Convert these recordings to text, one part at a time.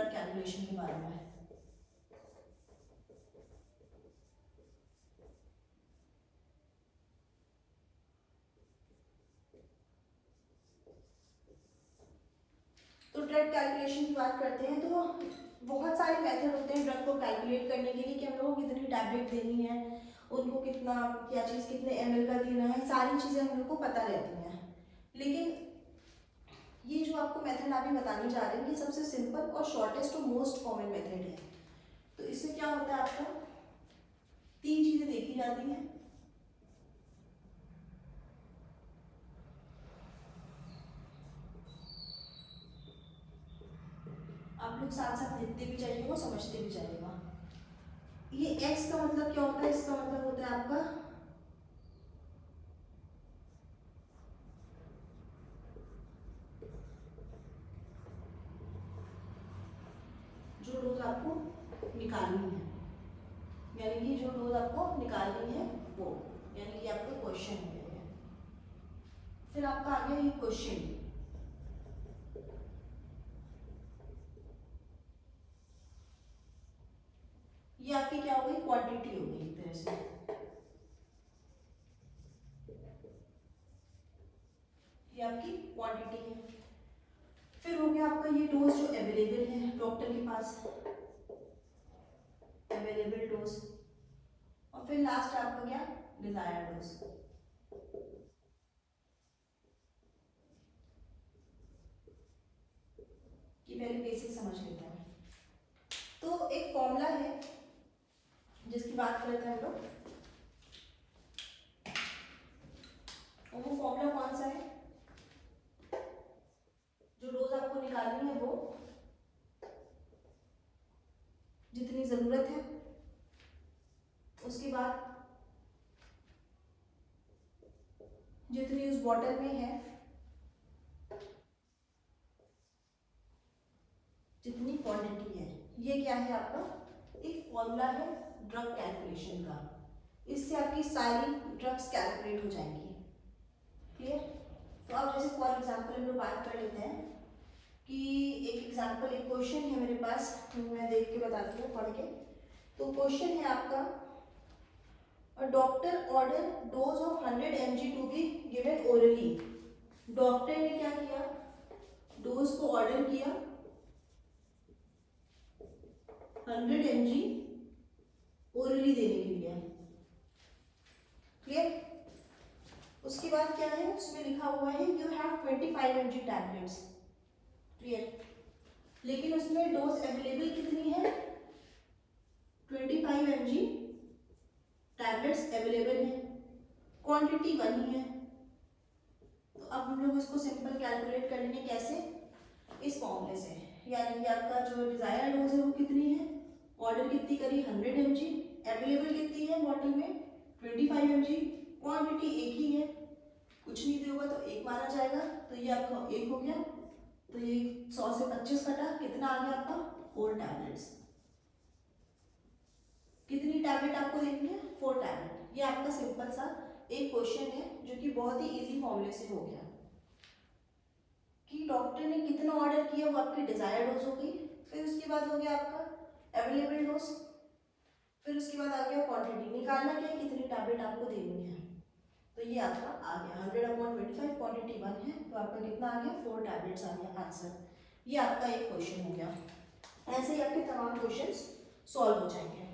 Drug calculation के बारे में। तो ड्रग कैलकुलेशन की बात करते हैं तो बहुत सारे मेथड होते हैं ड्रग को कैलकुलेट करने के लिए कि हम लोग को कितनी टैबलेट देनी है, उनको कितना क्या चीज़ कितने ml का देना है, सारी चीज़ें हम लोग को पता रहती हैं। लेकिन ये जो आपको मेथड अभी बताने जा रहे हैं ये सबसे सिंपल और शॉर्टेस्ट और मोस्ट कॉमन मेथड है। तो इससे क्या होता है, आपको 3 चीज़ें देखी जाती हैं। आप लोग साथ साथ लिखते भी जाइएगा, समझते भी जाइएगा। ये x का मतलब क्या होता है, इसका मतलब होता है आपका जो डोज आपको निकालनी है, यानी कि जो डोज आपको निकालनी है वो, यानी कि आपका क्वेश्चन है। फिर आपका आ गया ये क्वेश्चन, ये आपकी क्या हो गई, क्वांटिटी हो गई एक तरह से। ये आपकी क्वांटिटी है। फिर हो गया आपका ये डोज जो अवेलेबल है डॉक्टर के पास, अवेलेबल डोज। और फिर लास्ट आपका क्या, डिजायर्ड डोज। ये पहले बेसिक समझ लेते हैं। तो एक फॉर्मूला है जिसकी बात करते हैं हम लोग, और वो फॉर्मूला कौन सा है, जो डोज आपको निकालनी है वो जितनी जरूरत है, उसके बाद जितनी उस बॉटल में है, जितनी क्वांटिटी है। ये क्या है आपका, एक फॉर्मूला है ड्रग कैलकुलेशन का। इससे आपकी सारी ड्रग्स कैलकुलेट हो जाएंगी। क्लियर। तो अब जैसे फॉर एग्जांपल हम लोग बात कर लेते हैं कि एक एग्जांपल, एक क्वेश्चन है मेरे पास, मैं देख के बताती हूँ पढ़ के। तो क्वेश्चन है आपका, a doctor order dose of 100 mg to be given orally. Doctor ने क्या किया, डोज को ऑर्डर किया 100 mg ओरली देने के लिए। क्लियर। उसके बाद क्या है, उसमें लिखा हुआ है you have 25 mg tablets. Clear. लेकिन उसमें डोज अवेलेबल कितनी है, 25 mg टैबलेट्स अवेलेबल है, क्वांटिटी 1 ही है। तो अब हम लोग इसको सिंपल कैलकुलेट कर लेंगे, कैसे, इस फॉर्मूले से। यानी कि आपका जो डिजायर डोज है वो कितनी है, ऑर्डर कितनी करी 100 mg, अवेलेबल कितनी है बॉटल में 25 mg, क्वांटिटी एक ही है, कुछ नहीं होगा तो एक माना जाएगा। तो ये आपका एक हो गया। तो ये 100 से 25 कटा, कितना आ गया आपका, 4 टैबलेट्स। कितनी टैबलेट आपको देनी है, 4 टैबलेट। ये आपका सिंपल सा एक क्वेश्चन है जो कि बहुत ही इजी फॉर्मूले से हो गया कि डॉक्टर ने कितना ऑर्डर किया, वो आपकी डिजायर्ड डोज हो गई। फिर उसके बाद हो गया आपका अवेलेबल डोज। फिर उसके बाद आ गया क्वांटिटी, निकालना क्या है, कितनी टैबलेट आपको देनी है। तो ये आपका आ गया 100/25, क्वांटिटी 1 है, तो आपका कितना आ गया, 4 टैबलेट्स आ गया आंसर। ये आपका एक क्वेश्चन हो गया। ऐसे ही आपके तमाम क्वेश्चंस सॉल्व हो जाएंगे।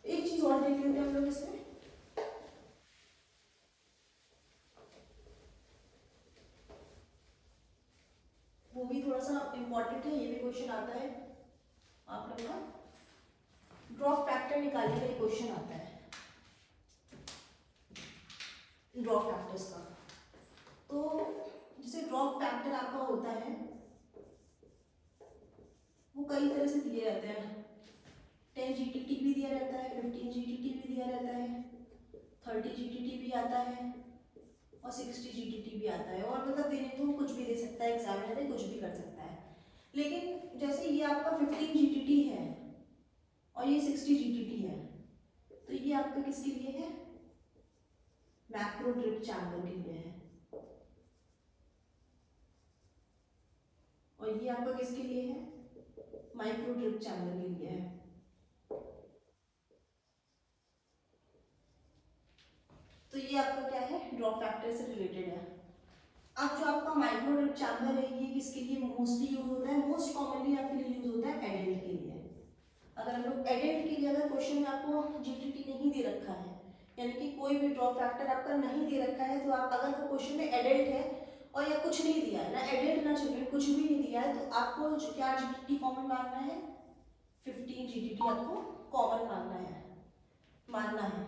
एक चीज और देख लेते हैं हम लोग इसमें, वो भी थोड़ा सा इंपॉर्टेंट है, ये भी क्वेश्चन आता है आप लोग का, ड्रॉप फैक्टर निकालने का क्वेश्चन आता है, ड्रॉप फैक्टर्स का। तो जैसे ड्रॉप फैक्टर आपका होता है वो कई तरह से दिए रहते हैं, 10 GTT भी दिया रहता है, 15 GTT भी दिया रहता है, 30 GTT भी आता है और 60 GTT भी आता है। और मतलब देने को कुछ भी दे सकता है, एग्जामिनर कुछ भी कर सकता है। लेकिन जैसे ये आपका 15 GTT है और ये 60 GTT है, तो ये आपका किसके लिए है, मैक्रो ड्रिप चैम्बर के लिए है। और ये आपका किसके लिए है, माइक्रो ड्रिप चैम्बर के लिए है। तो ये आपका क्या है, ड्रॉप फैक्टर से रिलेटेड है। अब जो आपका माइक्रो ड्रिप चैम्बर है ये किसके लिए मोस्टली यूज होता है, मोस्ट कॉमनली आपके लिए यूज होता है एडल्ट के लिए। अगर हम लोग एडल्ट के लिए अगर क्वेश्चन में आपको जीटीटी नहीं दे रखा है, यानी कि कोई भी ड्रॉप फैक्टर आपका नहीं दे रखा है, तो आप अगर वो क्वेश्चन में एडल्ट है और या कुछ नहीं दिया है ना, एडल्ट ना चिल्ड्रन, कुछ भी नहीं दिया है, तो आपको क्या जीटीटी कॉमन मानना है, 15 जीटीटी आपको कॉमन मानना है।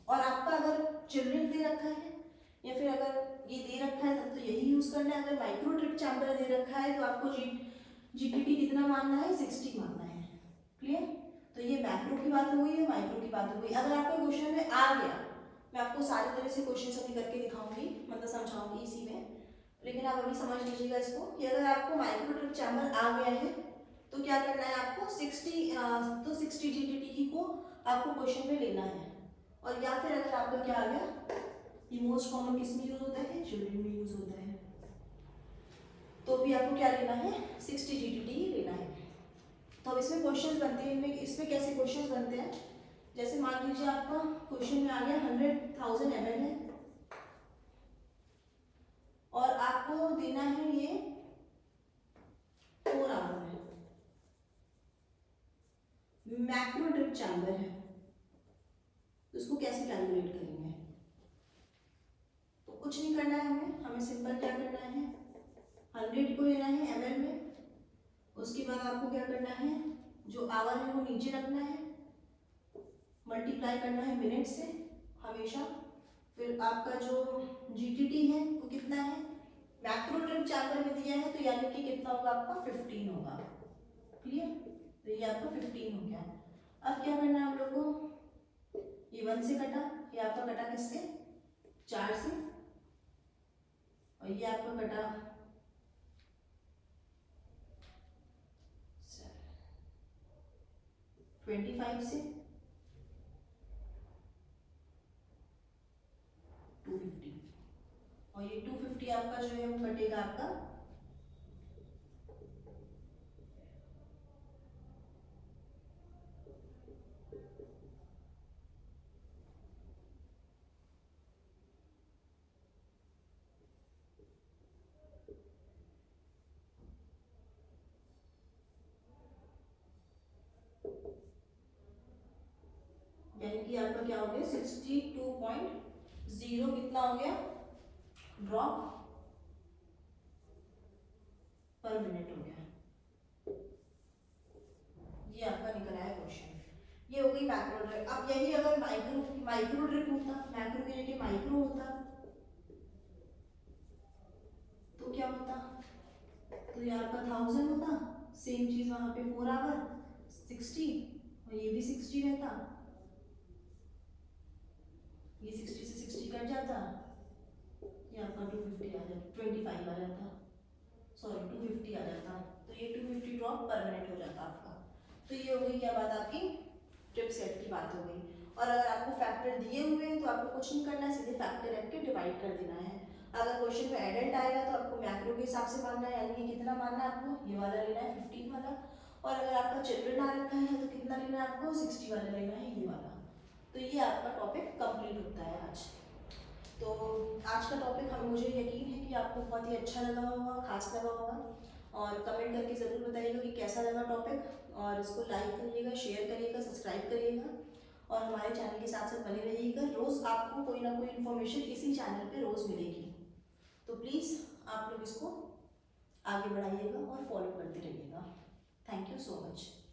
और आपका अगर चिल्ड्रन दे रखा है या फिर अगर ये दे रखा है तब तो यही यूज करना है। अगर माइक्रो ड्रिप चैम्बर दे रखा है तो आपको जीटीटी कितना मानना है, 60 मानना है। क्लियर? तो ये मैक्रो की बात हुई है, माइक्रो की बात हुई। अगर आपके क्वेश्चन में आ गया, मैं आपको सारे तरह से क्वेश्चन अभी करके दिखाऊंगी, मतलब समझाऊंगी इसी में, लेकिन आप अभी समझ लीजिएगा इसको कि अगर आपको माइक्रो ड्रिप चैम्बर आ गया है तो क्या करना है आपको, 60 जीटीटी को आपको क्वेश्चन में लेना है। और या फिर अगर आपका क्या आ गया, ये मोस्ट कॉमन किस में यूज होता है, चिल्ड्रन में यूज होता है, तो भी आपको क्या लेना है, 60 जीटीटी ही लेना है। तो अब इसमें क्वेश्चंस बनते हैं, इनमें इसमें कैसे क्वेश्चंस बनते हैं, जैसे मान लीजिए आपका क्वेश्चन में आ गया 100,000 ml है और आपको देना है ये 4 आवर है, मैक्रो ड्रिप चैम्बर है, तो इसको कैसे कैलकुलेट करेंगे। तो कुछ नहीं करना है हमें सिंपल क्या करना है, 100 को लेना है ml में, उसके बाद आपको क्या करना है, जो आवर है वो नीचे रखना है, मल्टीप्लाई करना है मिनट से हमेशा, फिर आपका जो जीटीटी है वो कितना है, मैक्रो ड्रिप चैम्बर में दिया है तो यानी कि कितना होगा आपका, 15 होगा। क्लियर? तो ये आपका 15 हो गया। अब क्या करना है हम लोग को, ये 1 से कटा, ये आपका कटा किससे, 4 से, और ये आपका कटा 25 से, 250, और ये 250 आपका जो है वो कटेगा आपका यानी कि आपका क्या हो गया, 62.0 कितना हो गया, ड्रॉप पर मिनट हो गया। ये आपका निकल आया क्वेश्चन। ये हो गई मैक्रो ड्रिप। अब यही अगर माइक्रो ड्रिप होता, मैक्रो की जगह माइक्रो होता तो क्या होता, तो ये आपका 1000 होता, सेम चीज वहां पे 4 आवर 60, और ये भी 60 रहता, ये 60 से 60 कट जाता, ये आपका 250 आ जाता, 25 आ जाता, सॉरी 250 आ जाता, तो ये 250 ड्रॉप पर मिनट हो जाता आपका। तो ये हो गई क्या बात आपकी, ट्रिप सेट की बात हो गई। और अगर आपको फैक्टर दिए हुए हैं तो आपको कुछ नहीं करना है, सीधे फैक्टर रख के डिवाइड कर देना है। अगर क्वेश्चन में एडल्ट आएगा तो आपको मैक्रो के हिसाब से मानना है, यानी कि कितना मानना है आपको, ये वाला लेना है 15 वाला, और अगर आपका चिल्ड्रन आ रखा है तो कितना लेना है आपको, 60 वाला लेना है, ये वाला। तो ये आपका टॉपिक कंप्लीट होता है आज। तो आज का टॉपिक मुझे यकीन है कि आपको बहुत ही अच्छा लगा होगा, खास लगा होगा, और कमेंट करके ज़रूर बताइएगा कि कैसा लगा टॉपिक, और इसको लाइक करिएगा, शेयर करिएगा, सब्सक्राइब करिएगा, और हमारे चैनल के साथ साथ बने रहिएगा। रोज़ आपको कोई ना कोई इन्फॉर्मेशन इसी चैनल पे रोज़ मिलेगी, तो प्लीज़ आप लोग इसको आगे बढ़ाइएगा और फॉलो करते रहिएगा। Thank you so much.